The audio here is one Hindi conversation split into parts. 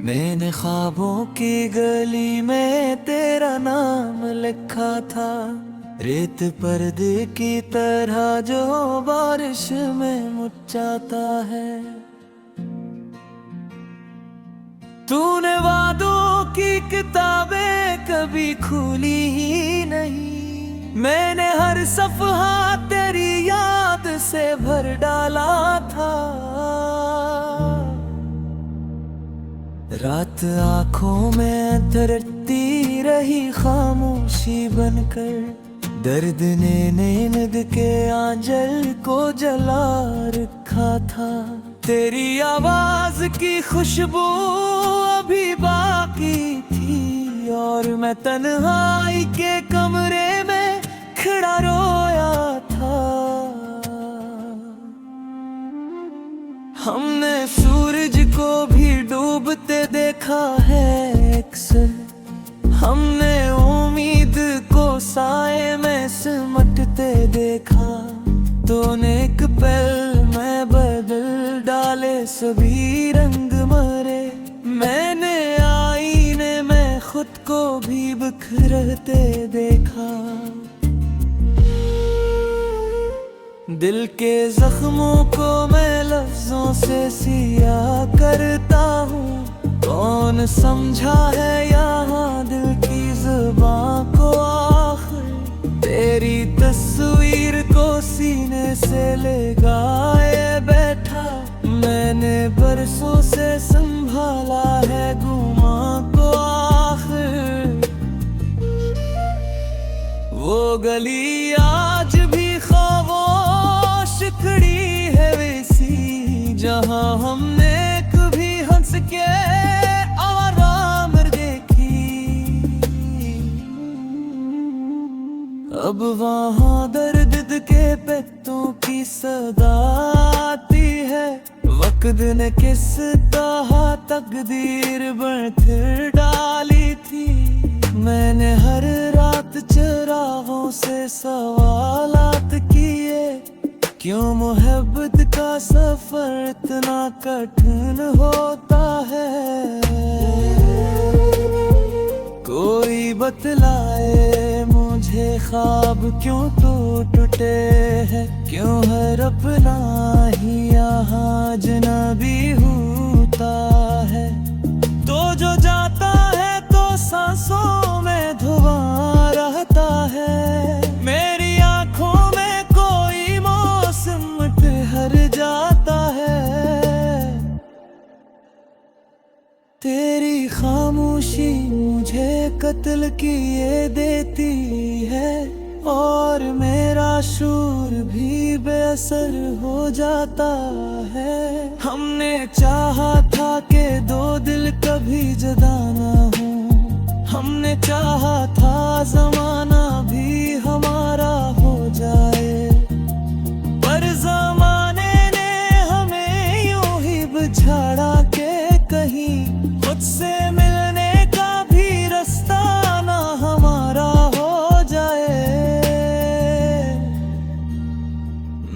मैंने ख्वाबों की गली में तेरा नाम लिखा था, रेत पर्दे की तरह जो बारिश में मुड़ जाता है। तूने वादों की किताबें कभी खुली ही नहीं, मैंने हर सफ़हा तेरी याद से भर डाला था। रात आँखों में तरती रही खामोशी बनकर, दर्द ने नींद के आंचल को जला रखा था। तेरी आवाज की खुशबू अभी बाकी थी और मैं तन्हाई के कमरे में खड़ा रोया था। हमने सूरज को भी डूबते देखा है अक्सर, हमने उम्मीद को साए में सिमटते देखा। तूने एक पल में बदल डाले सभी रंग मरे, मैंने आईने में खुद को भी बिखरते देखा। दिल के जख्मों को मैं लफ्जों से सिया करता हूँ, कौन समझा है यहाँ दिल की जुबां को आखिर। तेरी तस्वीर को सीने से लगाए बैठा, मैंने बरसों से संभाला है गुमां को आखिर। वो गली आज भी खामोश खड़ी है वैसी, जहाँ हमने कभी हंस के आराम देखी। अब वहाँ दर्द के पत्तों की सदा आती है, वक्त ने किस तरह तकदीर बंधर डाली थी। मैंने हर रात चरागों से सवालात किए, क्यों मोहब्बत का सफर इतना कठिन होता है। कोई बतलाए मुझे ख्वाब क्यों टूटे हैं, क्यों हर अपना ही यहाँ अजनबी होता है। तो जो जाता है तो सांसों में धुआं रहता है, मेरी आंखों में कोई मौसम ठहर जाता है। तेरी खामोशी मुझे कत्ल किए देती है और मेरा शूर भी बेअसर हो जाता है। हमने चाहा था कि दो दिल कभी जुदा ना हो, हमने चाहा था जमाना भी हमारा हो जाए, पर जमाने ने हमें यूं ही बिछाड़ा के कहीं खुद से मिलने का भी रास्ता ना हमारा हो जाए।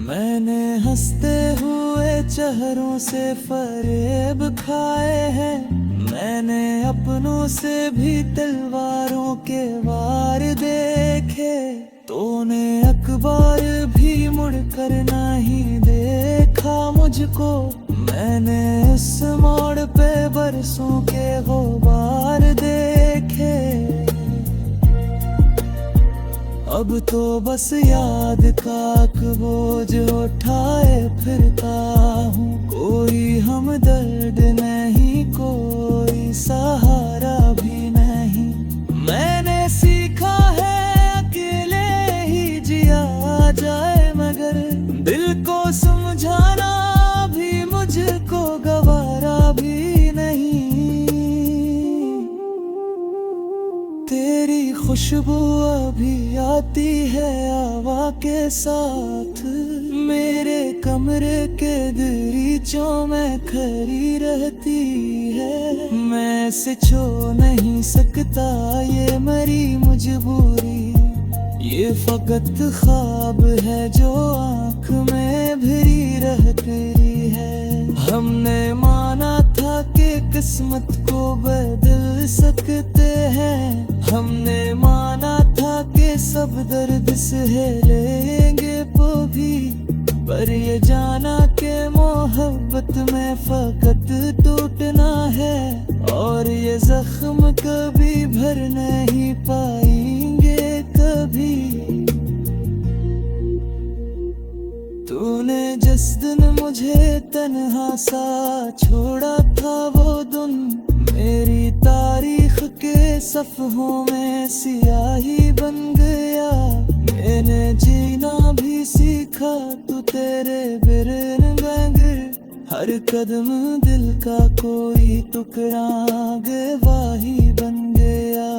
मैंने हंसते हुए चेहरों से फरेब खाए हैं, मैंने अपनों से भी तलवारों के वार देखे। तूने अखबार भी मुड़कर नहीं देखा मुझको, मैंने इस मोड़ पे बरसों के गुबार देखे। अब तो बस याद का बोझ उठाए फिरता हूँ, कोई हमदर्द नहीं, कोई सहारा भी नहीं। मैंने सीखा है अकेले ही जिया जाए, मगर दिल को समझाना भी मुझको गवारा भी नहीं। तेरी खुशबू अभी आती है हवा के साथ, मेरे कमरे के दरीचों में खड़ी रहती है। मैं इसे छोड़ नहीं सकता, ये मेरी मजबूरी, ये फकत ख्वाब है जो आँख में भरी रहती है। हमने माना था कि किस्मत को बदल सकते हैं। हमने माना था कि सब दर्द सहेलेंगे वो भी, पर ये जाना कि मोहब्बत में फकत टूटना है, और ये जख्म कभी भर नहीं पाएंगे कभी। तूने जिस दिन मुझे तन्हा सा छोड़ा था वो दिन मेरी तारीख के सफ़हों में सियाही बन गया। मैंने जीना भी सीखा तू तेरे बिरन बैंगर, हर कदम दिल का कोई टुकड़ा गवाही बन गया।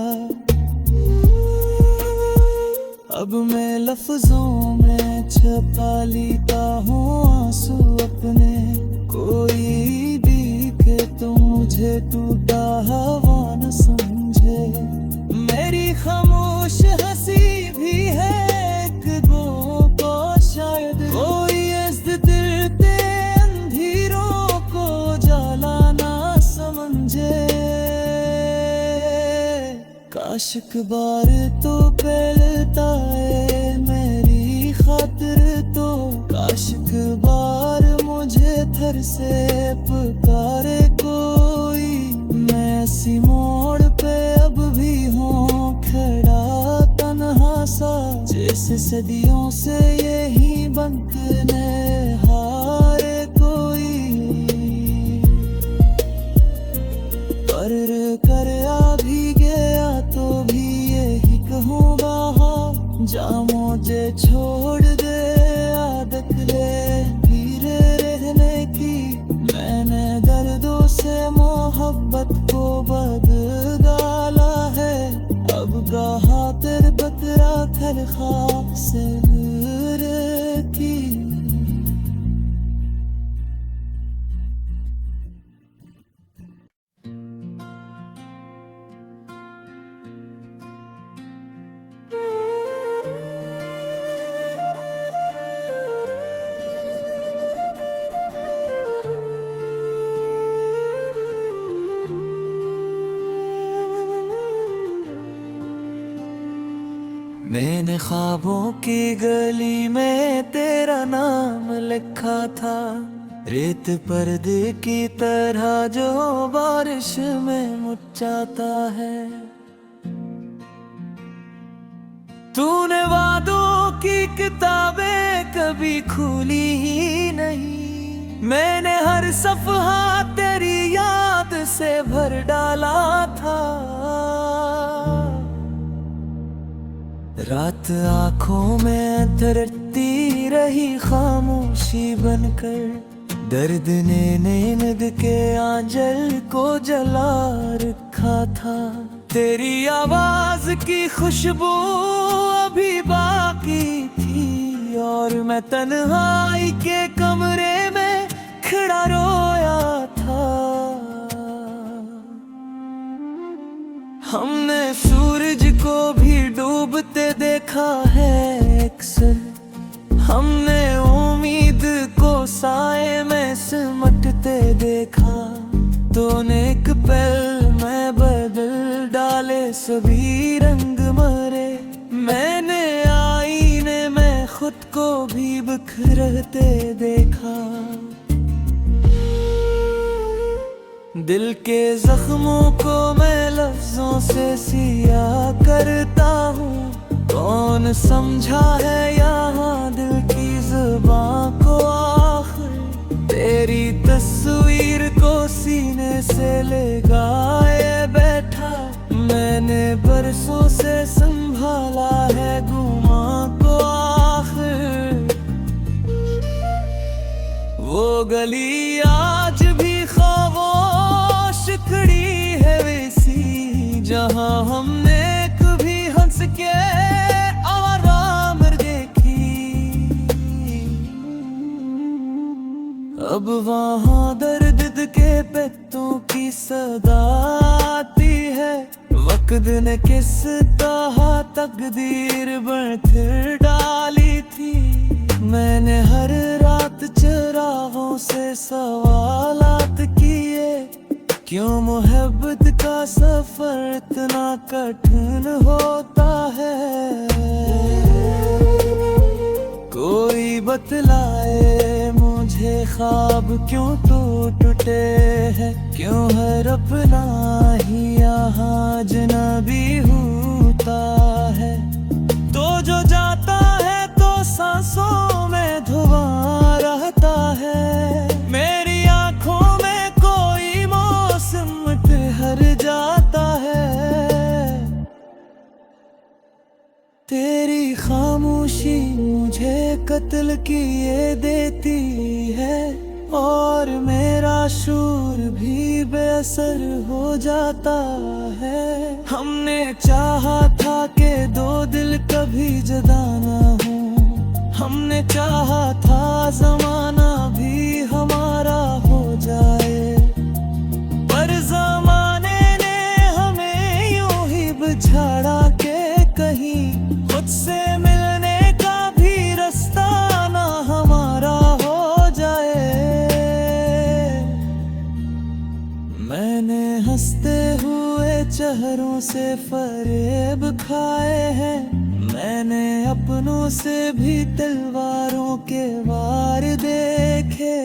अब मैं लफ्जों में छपा लेता हूँ आंसू अपने, कोई भी के तो मुझे टूटा हवा न समझे। मेरी खामोश हंसी भी है एक गो को शायद कोई इज़्ज़त अंधेरों को जाला ना समझे। काश बार तो फैलता है मेरी खातिर तो, काश बार मुझे थर से पुकारे कोई। मैं ऐसी मोड़ पे अब भी हूँ खड़ा तन्हा सा, जैसे सदियों से यही बनने हारे कोई। कर आ भी गया तो भी यही कहूँगा, जा मुझे छोड़ दे आदत ले धीरे रहने की। मैंने दर्दों से मोहब्बत को बदला है, अब कहा तेरे बतरा खलखा से की। मैंने ख्वाबों की गली में तेरा नाम लिखा था, रेत पर्दे की तरह जो बारिश में मुझ जाता है। तूने वादों की किताबें कभी खुली ही नहीं, मैंने हर सफ़हा तेरी याद से भर डाला था। रात आँखों में तरती रही खामोशी बनकर, दर्द ने नींद के आंचल को जला रखा था। तेरी आवाज की खुशबू अभी बाकी थी, और मैं तन्हाई के कमरे में खड़ा रोया था। हमने सूरज को भी डूबते देखा है अक्सर, हमने उम्मीद को साए में सिमटते देखा। तूने एक पल में बदल डाले सभी रंग मरे, मैंने आईने में खुद को भी बिखरते देखा। दिल के जख्मों को मैं लफ्जों से सिया करता हूँ, कौन समझा है यहाँ दिल की जुबान को आखिर। तेरी तस्वीर को सीने से लगाए बैठा, मैंने बरसों से संभाला है गुमा को आखिर। वो गली आज भी खामोश खड़ी है वैसी, जहाँ हमने कभी हंस के आराम देखी। अब वहाँ दर्द के पत्तों की सदा आती है, वक्त ने किस तरह तकदीर बंध डाली थी। मैंने हर रात चरागों से सवालात किए, क्यों मोहब्बत का सफर इतना कठिन होता है। कोई बतलाए मुझे ख्वाब क्यों टूटे हैं, क्यों हर अपना ही यहाँ अजनबी होता है। तो जो जाता है तो सांसों में धुआं रहता है। मेरी आंखों में कोई मौसम ठहर जाता है। तेरी खामोशी मुझे कत्ल किए देती है, और मेरा शूर भी बेअसर हो जाता है। हमने चाहा था कि दो दिल कभी जुदा ना हो, हमने चाहा था ज़माना भी हमारा हो जाए, पर ज़माने ने हमें यूं ही बिछाड़ा के कहीं खुद से मिलने का भी रास्ता ना हमारा हो जाए। मैंने हंसते हुए चेहरों से फरेब खाए हैं, मैंने अपनों से भी तलवारों के वार देखे।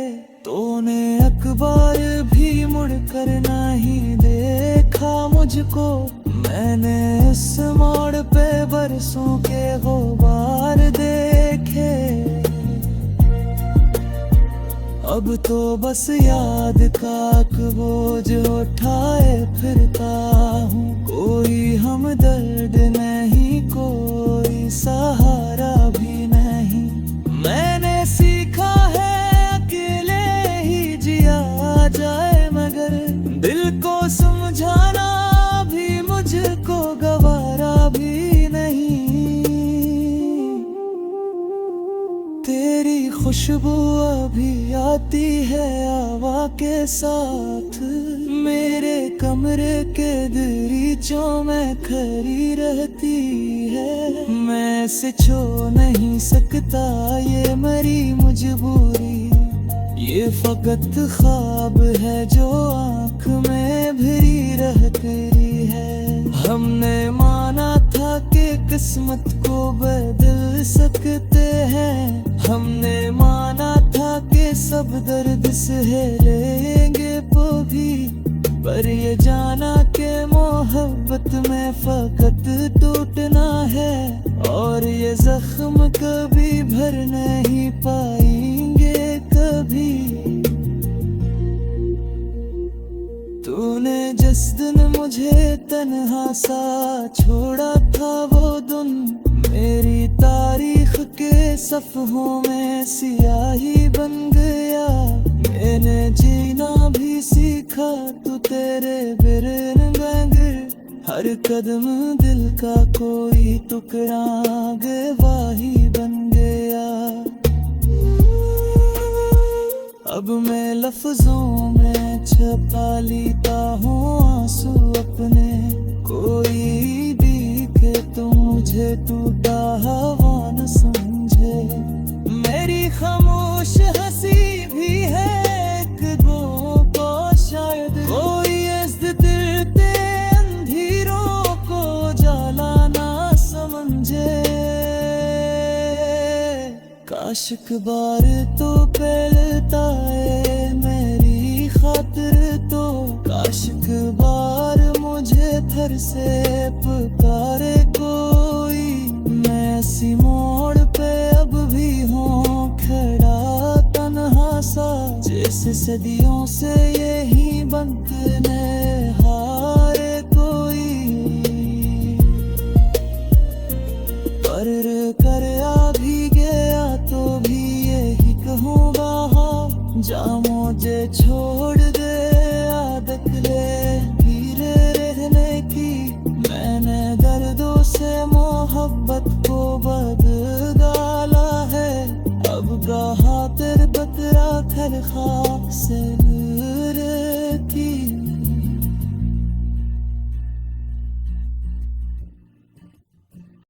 तूने अखबार भी मुड़कर नहीं देखा मुझको, मैंने इस मोड़ पे बरसों के गुबार देखे। अब तो बस याद का बोझ उठाए फिरता हूँ, कोई हमदर्द नहीं, कोई सहारा भी नहीं। मैंने सीखा है अकेले ही जिया जाए, मगर दिल को समझाना भी मुझको गवारा भी नहीं। तेरी खुशबू अभी आती है हवा के साथ, मेरे कमरे के दरीचों में खड़ी रहती है। मैं इसे छोड़ नहीं सकता, ये मेरी मजबूरी, ये फकत ख्वाब है जो आँख में भरी रहती है। हमने माना था कि किस्मत को बदल सकते हैं, हमने माना था कि सब दर्द सहेलेंगे वो भी, पर ये जाना कि मोहब्बत में फकत टूटना है, और ये जख्म कभी भर नहीं पाएंगे कभी। तूने जिस दिन मुझे तन्हा सा छोड़ा था, वो दिन मेरी तारीख के सफ़हों में सियाही बन गया। मैंने जीना भी सीखा तू तेरे बिरन बैंगर, हर कदम दिल का कोई टुकड़ा गवाही बन गया। अब मैं लफ्जों में छुपा लेता हूँ आंसू अपने, कोई भी के तो मुझे टूटा हवा न समझे। मेरी खामोश हंसी भी है एक दो को शायद कोई इज्जत तेरे अंधेरों को जाला ना समझे। काश एक बार तो पहलता है मेरी खातिर, तो काश एक बार मुझे घर से पुकारे कोई। मैं इसी मोड़ पे अब भी हूँ खड़ा तन्हा सा, जैसे सदियों से यही बनने हारे कोई। कर आ भी गया तो भी यही कहूँगा, जा मुझे छोड़ दे आदत ले धीरे रहने की। मैंने दर्दों से मोहब्बत को बदला है, अब कहा तेरे बतरा खल खाक से